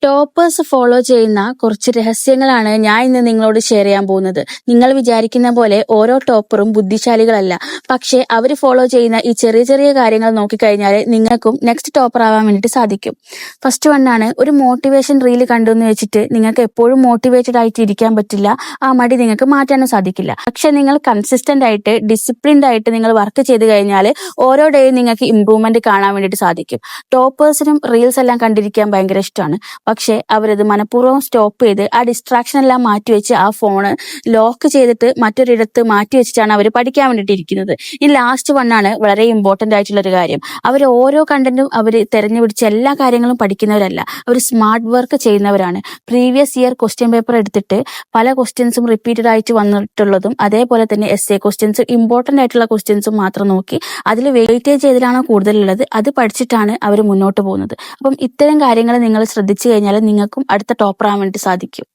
Toppers follow ചെയ്യുന്ന കുറച്ച് രഹസ്യങ്ങളാണ് ഞാൻ ഇന്ന് നിങ്ങളോട് ഷെയർ ചെയ്യാൻ പോകുന്നത്. നിങ്ങൾ വിചാരിക്കുന്ന പോലെ ഓരോ ടോപ്പറും ബുദ്ധിശാലികളല്ല. പക്ഷേ അവർ ഫോളോ ചെയ്യുന്ന ഈ ചെറിയ ചെറിയ കാര്യങ്ങൾ നോക്കിക്കഴിഞ്ഞാൽ നിങ്ങൾക്കും നെക്സ്റ്റ് ടോപ്പർ ആവാൻ വേണ്ടിയിട്ട് സാധിക്കും. ഫസ്റ്റ് വണ്ണാണ്, ഒരു മോട്ടിവേഷൻ റീൽ കണ്ടു എന്ന് വെച്ചിട്ട് നിങ്ങൾക്ക് എപ്പോഴും മോട്ടിവേറ്റഡ് ആയിട്ട് ഇരിക്കാൻ പറ്റില്ല. ആ മടി നിങ്ങൾക്ക് മാറ്റാനും സാധിക്കില്ല. പക്ഷെ നിങ്ങൾ കൺസിസ്റ്റന്റ് ആയിട്ട് ഡിസിപ്ലിൻഡ് ആയിട്ട് നിങ്ങൾ വർക്ക് ചെയ്ത് കഴിഞ്ഞാൽ ഓരോ ഡേയും നിങ്ങൾക്ക് ഇമ്പ്രൂവ്മെന്റ് കാണാൻ വേണ്ടിയിട്ട് സാധിക്കും. ടോപ്പേഴ്സിനും റീൽസ് എല്ലാം കണ്ടിരിക്കാൻ ഭയങ്കര ഇഷ്ടമാണ്. പക്ഷെ അവരത് മനഃപൂർവ്വം സ്റ്റോപ്പ് ചെയ്ത് ആ ഡിസ്ട്രാക്ഷൻ എല്ലാം മാറ്റിവെച്ച് ആ ഫോണ് ലോക്ക് ചെയ്തിട്ട് മറ്റൊരിടത്ത് മാറ്റി വെച്ചിട്ടാണ് അവർ പഠിക്കാൻ വേണ്ടിയിട്ട് ഇരിക്കുന്നത്. ഈ ലാസ്റ്റ് വണ്ണാണ് വളരെ ഇമ്പോർട്ടന്റ് ആയിട്ടുള്ള ഒരു കാര്യം. അവർ ഓരോ കണ്ടന്റും അവർ തെരഞ്ഞുപിടിച്ച് എല്ലാ കാര്യങ്ങളും പഠിക്കുന്നവരല്ല, അവർ സ്മാർട്ട് വർക്ക് ചെയ്യുന്നവരാണ്. പ്രീവിയസ് ഇയർ ക്വസ്റ്റ്യൻ പേപ്പർ എടുത്തിട്ട് പല ക്വസ്റ്റ്യൻസും റിപ്പീറ്റഡ് ആയിട്ട് വന്നിട്ടുള്ളതും അതേപോലെ തന്നെ essay ക്വസ്റ്റ്യൻസ് ഇമ്പോർട്ടന്റ് ആയിട്ടുള്ള ക്വസ്റ്റ്യൻസും മാത്രം നോക്കി അതിൽ വെയിറ്റേജ് ഏതിലാണോ കൂടുതലുള്ളത് അത് പഠിച്ചിട്ടാണ് അവർ മുന്നോട്ട് പോകുന്നത്. അപ്പം ഇത്തരം കാര്യങ്ങൾ നിങ്ങൾ ശ്രദ്ധിച്ചു കഴിഞ്ഞാൽ നിങ്ങൾക്കും അടുത്ത ടോപ്പർ ആവാൻ വേണ്ടി സാധിക്കും.